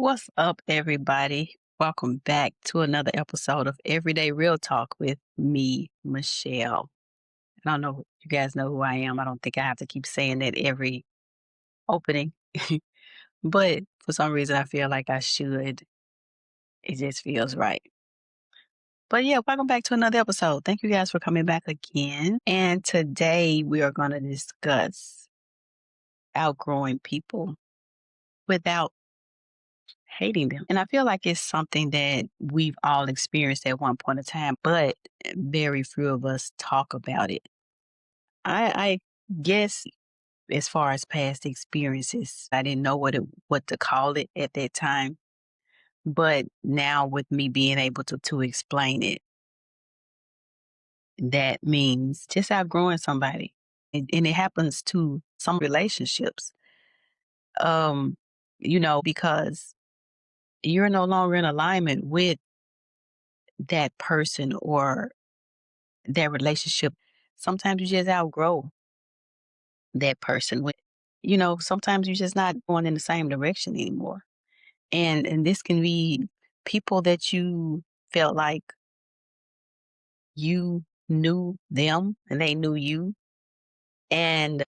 What's up, everybody? Welcome back to another episode of Everyday Real Talk with me, Michelle. I don't know if you guys know who I am. I don't think I have to keep saying that every opening, but for some reason, I feel like I should. It just feels right. But yeah, welcome back to another episode. Thank you guys for coming back again. And today we are going to discuss outgrowing people without hating them. And I feel like it's something that we've all experienced at one point in time, but very few of us talk about it. I guess as far as past experiences, I didn't know what to call it at that time. But now with me being able to explain it, that means just outgrowing somebody. And it happens to some relationships. Um, because you're no longer in alignment with that person or that relationship. Sometimes you just outgrow that person. Sometimes you're just not going in the same direction anymore. And this can be people that you felt like you knew them and they knew you. And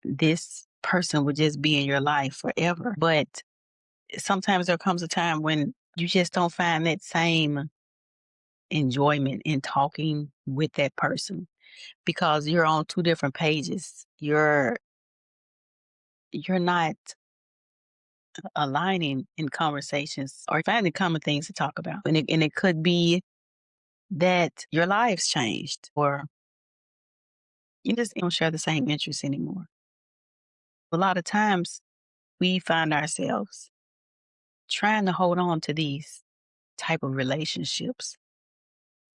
this person would just be in your life forever. But sometimes there comes a time when you just don't find that same enjoyment in talking with that person because you're on two different pages. You're not aligning in conversations or finding common things to talk about. And it could be that your lives changed or you just don't share the same interests anymore. A lot of times we find ourselves trying to hold on to these type of relationships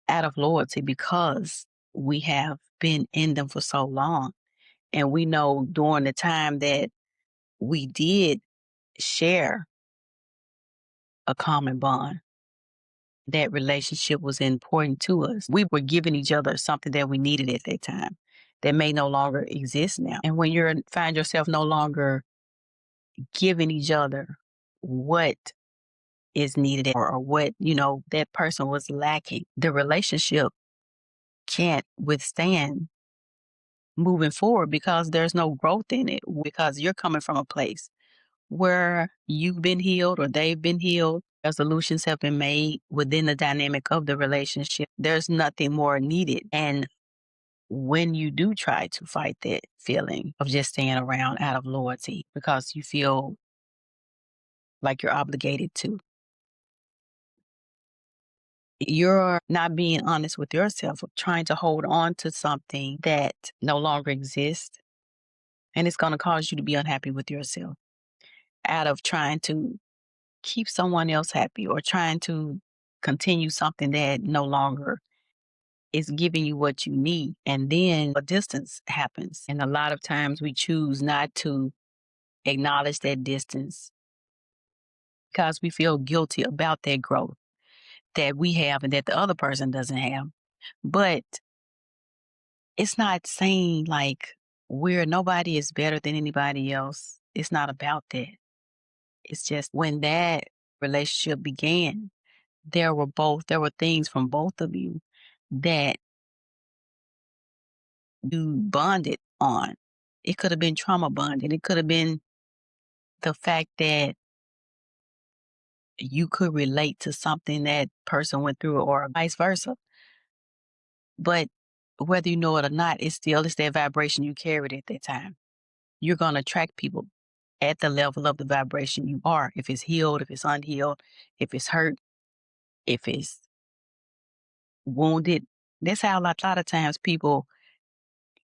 out of loyalty because we have been in them for so long. And we know during the time that we did share a common bond, that relationship was important to us. We were giving each other something that we needed at that time that may no longer exist now. And when you find yourself no longer giving each other what is needed or what, that person was lacking, the relationship can't withstand moving forward because there's no growth in it because you're coming from a place where you've been healed or they've been healed. Resolutions have been made within the dynamic of the relationship. There's nothing more needed. And when you do try to fight that feeling of just staying around out of loyalty because you feel like you're obligated to, you're not being honest with yourself, trying to hold on to something that no longer exists. And it's going to cause you to be unhappy with yourself out of trying to keep someone else happy or trying to continue something that no longer is giving you what you need. And then a distance happens. And a lot of times we choose not to acknowledge that distance because we feel guilty about that growth that we have and that the other person doesn't have. But it's not saying like nobody is better than anybody else. It's not about that. It's just when that relationship began, there were things from both of you that you bonded on. It could have been trauma bonding. It could have been the fact that you could relate to something that person went through or vice versa. But whether you know it or not, it's that vibration you carried at that time. You're going to attract people at the level of the vibration you are. If it's healed, if it's unhealed, if it's hurt, if it's wounded. That's how a lot of times people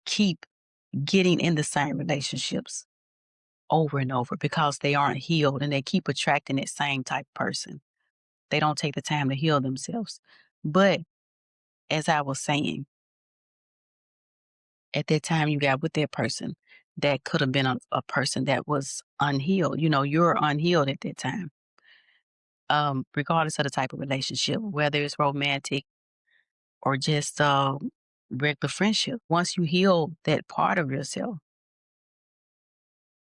keep getting in the same relationships over and over because they aren't healed and they keep attracting that same type of person. They don't take the time to heal themselves. But as I was saying, at that time you got with that person, that could have been a person that was unhealed. You're unhealed at that time. Regardless of the type of relationship, whether it's romantic or just regular friendship. Once you heal that part of yourself,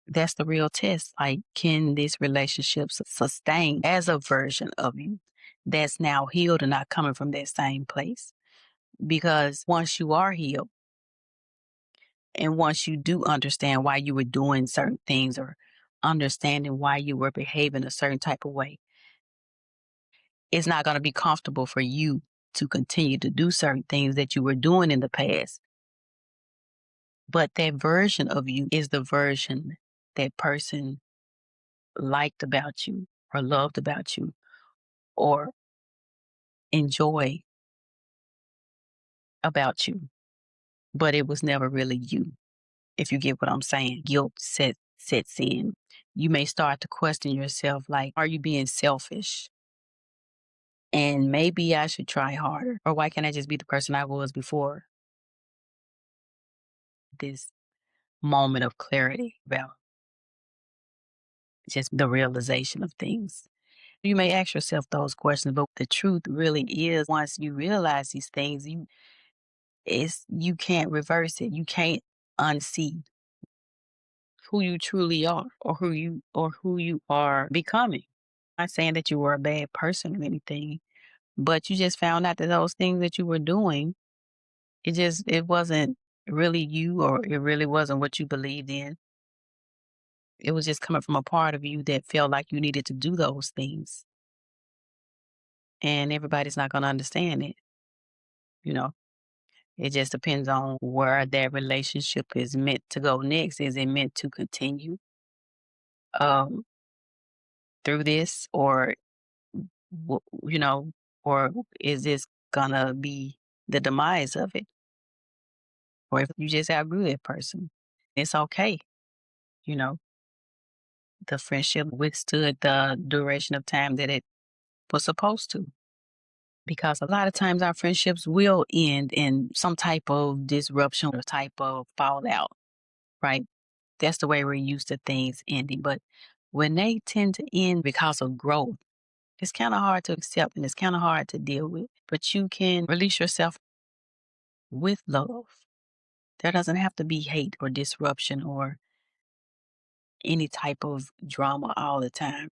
That's the real test. Like, can this relationship sustain as a version of you that's now healed and not coming from that same place? Because once you are healed and once you do understand why you were doing certain things or understanding why you were behaving a certain type of way, it's not going to be comfortable for you to continue to do certain things that you were doing in the past. But that version of you is the version that person liked about you or loved about you or enjoy about you, but it was never really you. If you get what I'm saying, guilt sets in. You may start to question yourself, like, are you being selfish? And maybe I should try harder. Or why can't I just be the person I was before? This moment of clarity about just the realization of things. You may ask yourself those questions, but the truth really is once you realize these things, you can't reverse it. You can't unsee who you truly are or who you are becoming. Not saying that you were a bad person or anything, but you just found out that those things that you were doing, it wasn't really you or it really wasn't what you believed in. It was just coming from a part of you that felt like you needed to do those things. And everybody's not gonna understand it, you know. It just depends on where that relationship is meant to go next. Is it meant to continue um through this or you know, or is this gonna be the demise of it? Or if you just outgrew that person, it's okay. You know, the friendship withstood the duration of time that it was supposed to. Because a lot of times our friendships will end in some type of disruption or type of fallout, right? That's the way we're used to things ending. But when they tend to end because of growth, it's kind of hard to accept and it's kind of hard to deal with. But you can release yourself with love. There doesn't have to be hate or disruption or any type of drama all the time.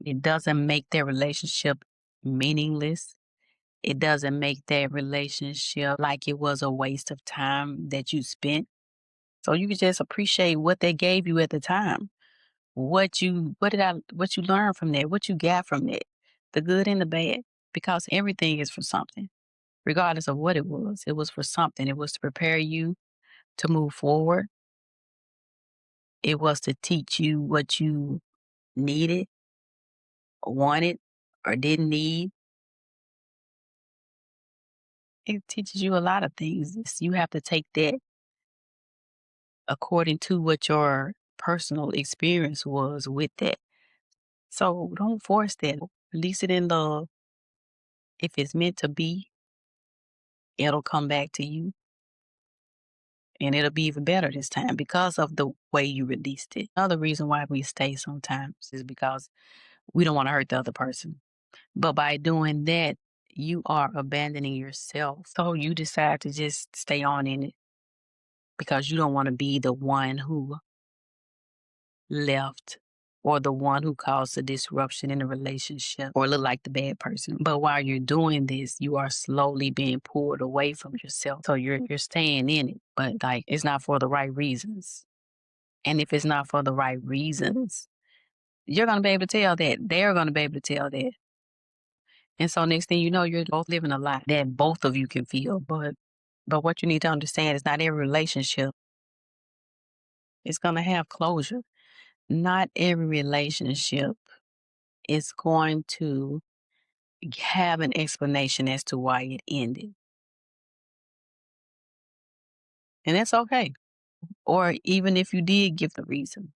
It doesn't make their relationship meaningless. It doesn't make that relationship like it was a waste of time that you spent. So you can just appreciate what they gave you at the time. What you learned from that, what you got from that, the good and the bad, because everything is for something, regardless of what it was. It was for something. It was to prepare you to move forward. It was to teach you what you needed, wanted, or didn't need. It teaches you a lot of things. You have to take that according to what your personal experience was with that. So don't force that. Release it in love. If it's meant to be, it'll come back to you and it'll be even better this time because of the way you released it. Another reason why we stay sometimes is because we don't want to hurt the other person. But by doing that, you are abandoning yourself. So you decide to just stay on in it because you don't want to be the one who left or the one who caused a disruption in a relationship or look like the bad person. But while you're doing this, you are slowly being pulled away from yourself. So you're staying in it, but like it's not for the right reasons. And if it's not for the right reasons, you're gonna be able to tell that. They're gonna be able to tell that. And so next thing you know, you're both living a lie that both of you can feel. But what you need to understand is not every relationship is gonna have closure. Not every relationship is going to have an explanation as to why it ended. And that's okay. Or even if you did give the reason,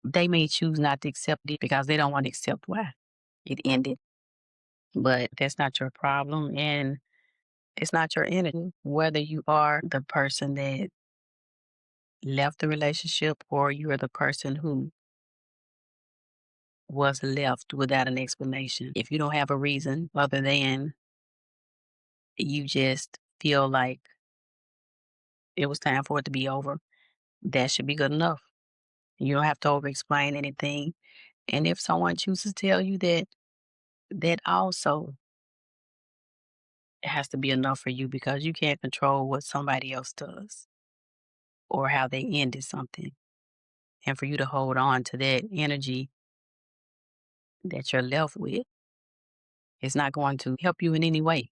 they may choose not to accept it because they don't want to accept why it ended. But that's not your problem and it's not your energy. Whether you are the person that left the relationship or you are the person who was left without an explanation. If you don't have a reason other than you just feel like it was time for it to be over, that should be good enough. You don't have to over explain anything. And if someone chooses to tell you that, that also has to be enough for you because you can't control what somebody else does or how they ended something. And for you to hold on to that energy that you're left with is not going to help you in any way.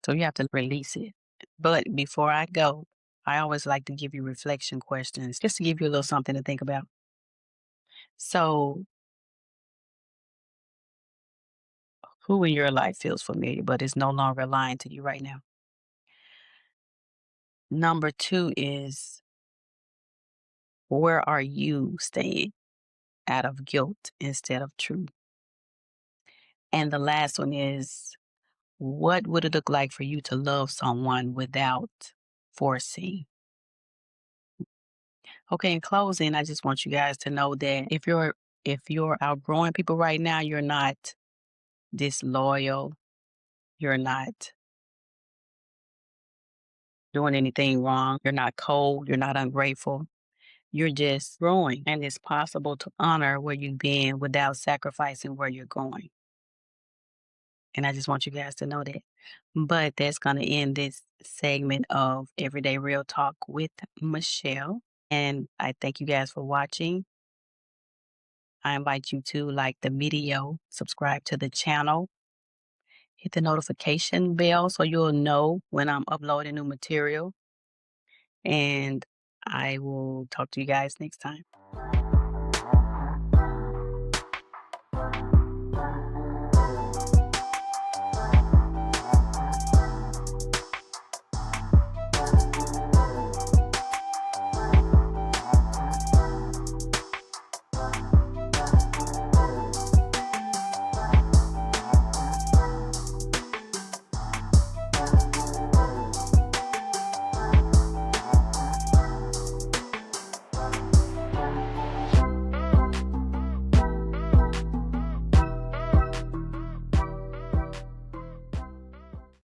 So you have to release it. But before I go, I always like to give you reflection questions just to give you a little something to think about. So, who in your life feels familiar but is no longer aligned to you right now? Number two is, where are you staying out of guilt instead of truth? And the last one is, what would it look like for you to love someone without forcing? Okay, in closing, I just want you guys to know that if you're outgrowing people right now, you're not disloyal, you're not doing anything wrong, you're not cold, you're not ungrateful. You're just growing, and it's possible to honor where you've been without sacrificing where you're going. And I just want you guys to know that. But that's going to end this segment of Everyday Real Talk with Michelle. And I thank you guys for watching. I invite you to like the video, subscribe to the channel, hit the notification bell so you'll know when I'm uploading new material. And I will talk to you guys next time.